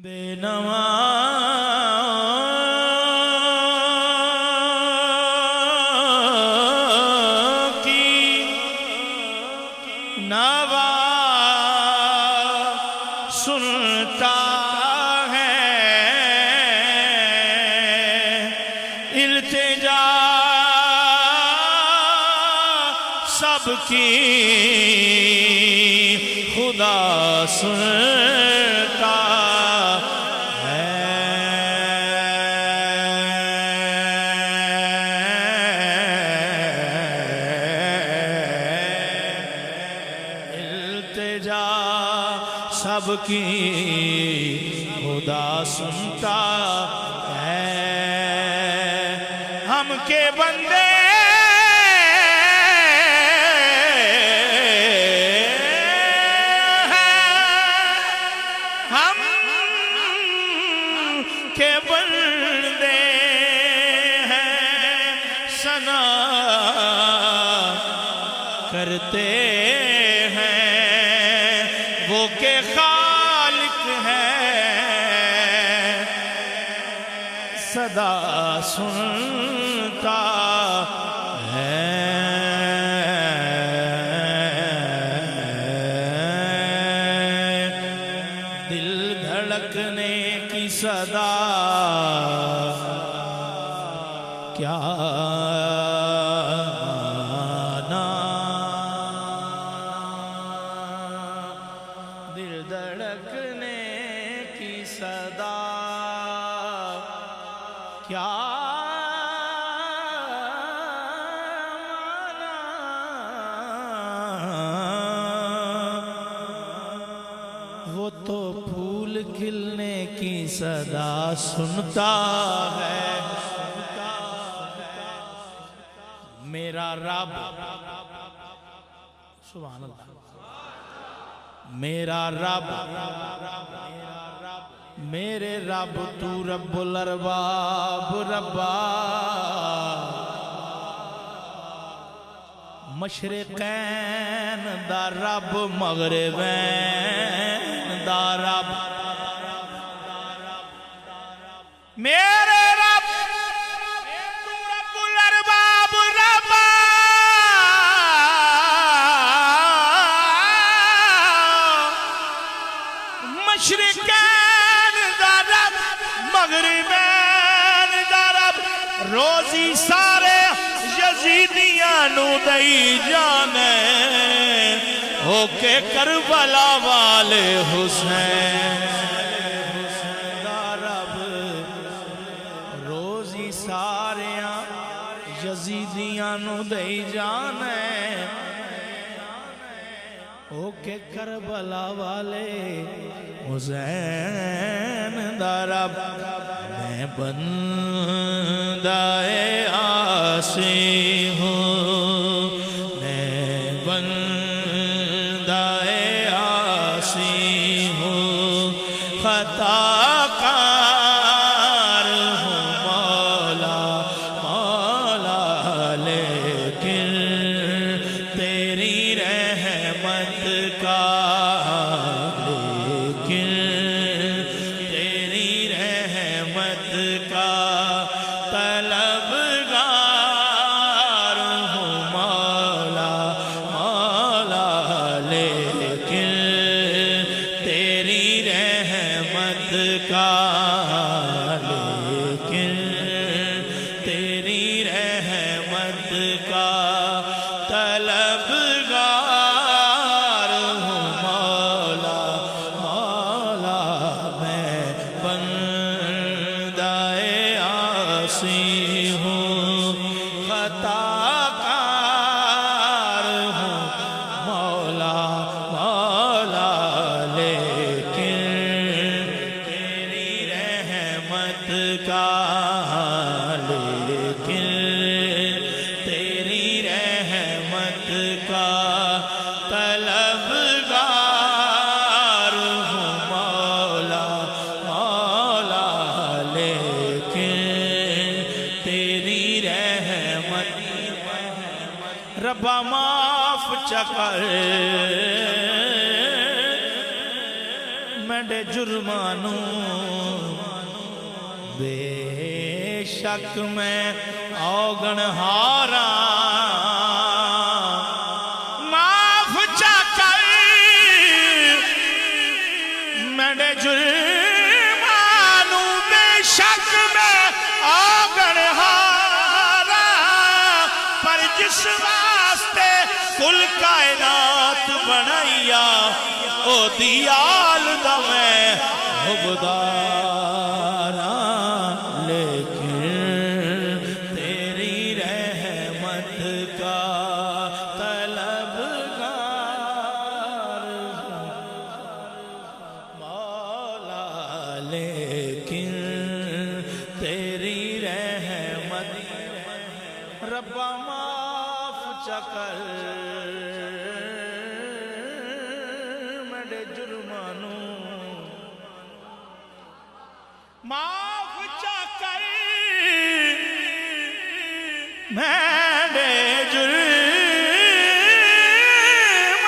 بے نوا کی نوا سنتا ہے التجا سب کی خدا سنتا سب کی خدا سنتا ہے ہم کے بندے ہم کے بندے ہیں ثنا کرتے وہ کے خالق ہے صدا سنتا ہے دل دھڑکنے کی صدا کیا دھڑکنے کی صدا کیا مانا وہ تو پھول کھلنے کی صدا سنتا ہے میرا رب سبحان اللہ میرا رب میرے رب تو رب الارباب ربا مشرقین دا رب مغربین دا رب میرے رب تو رب الارباب ربا مشرقین دا رب مغربین دا رب روزی سارے یزیدیاں نو دئی جانے ہو کے کربلا والے حسین دا رب روزی سارے یزیدیاں نو دئی جانے ہو کے کربلا والے حسین دا رب میں بندہ عاصی ہوں میں بندہ عاصی ہوں خطا کار ہوں مولا مولا لیکن تیری رحمت کا طلبگار ہوں مولا مولا لیکن تیری رحمت کا لیکن تیری رحمت کا طلبگار ہوں مولا مولا میں بندہ عاصی ہوں خطا کار ہوں مولا مولا لیکن تیری رحمت کا لیکن تیری رحمت کا طلبگار ہوں مولا مولا لیکن تیری رحمت ربا معاف چکر میں جرمانوں بے شک میں اوگن ہارا معاف چا کر میرے جرمانوں بے شک میں اوگن ہارا پر جس واسطے کل کائنات بنائیا او دیال دا میں حبدارا لیکن تیری رحمت کا طلبگار مولا لیکن تیری رحمت ربا معاف چکر جرمانوں معاف چاکر میرے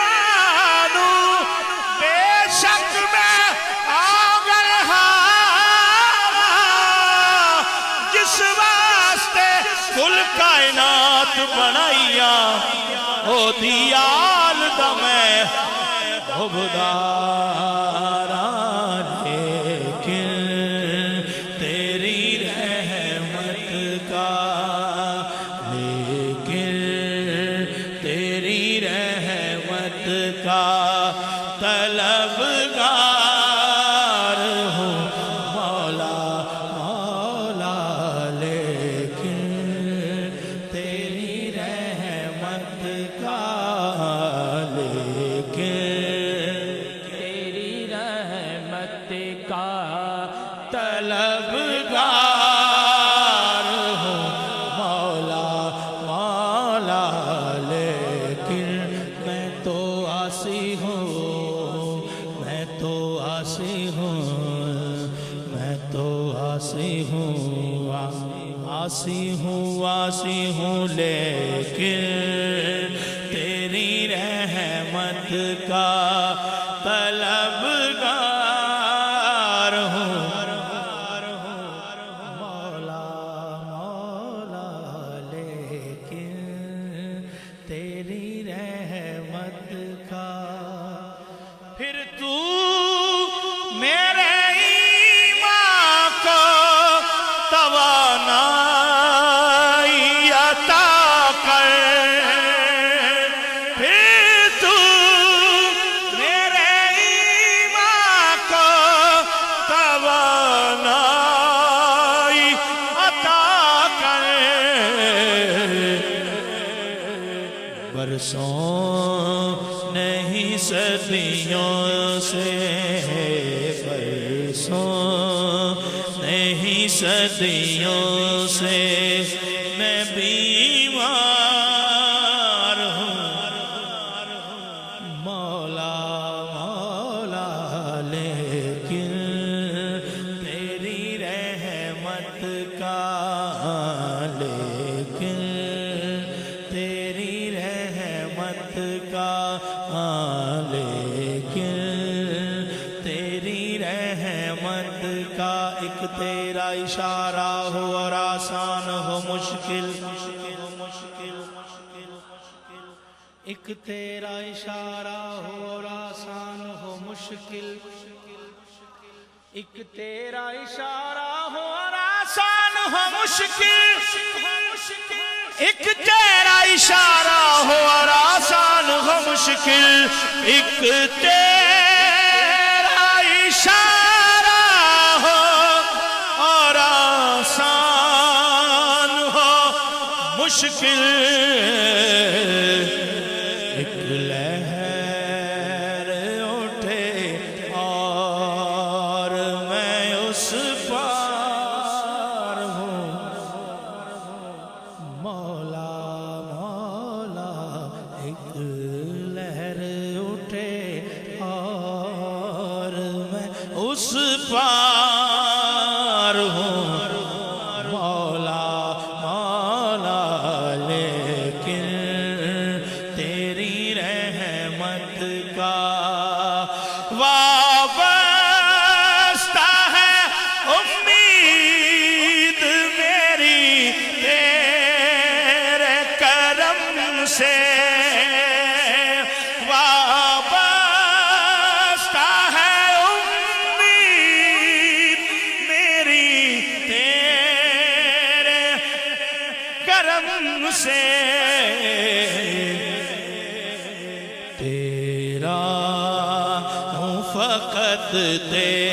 جرمانوں بے شک میں اوگن ہارا جس واسطے کل کائنات بنائیا او دیال دا میں حبدارا لیکن تیری رحمت کا لیکن تیری رحمت کا طلبگار ہوں مولا مولا لیکن تیری رحمت کا لیکن کا طلبگار ہوں مولا مولا لیکن میں تو عاصی ہوں میں تو عاصی ہوں میں تو عاصی ہوں عاصی ہوں عاصی ہوں لیکن تیری رحمت کا طلبگار ہوں مولا مولا لیکن تیری رحمت کا پھر تو میرے ایمان کو توانائی عطا کر برسوں نہیں صدیوں سے برسوں نہیں صدیوں سے میں بیمار ہوں مولا مولا لیکن تیری رحمت کا لیکن تیری رحمت کا لیکن تیری رحمت کا ایک تیرا اشارہ ہو اور آسان ہو مشکل ایک تیرا اشارہ ہو اور آسان ہو مشکل ایک تیرا اشارہ ہو اور آسان ہو مشکل ایک تیرا اشارہ ہو اور آسان ہو مشکل ایک تیرا اشارہ ہو اور آسان ہو مشکل ایک لہر اٹھے اور میں اس پار ہوں مولا مولا ایک لہر اٹھے اور میں اس پار ہوں مولا مولا لیکن تیری رحمت کا وابستہ سے تیرا ہوں فقط تیرا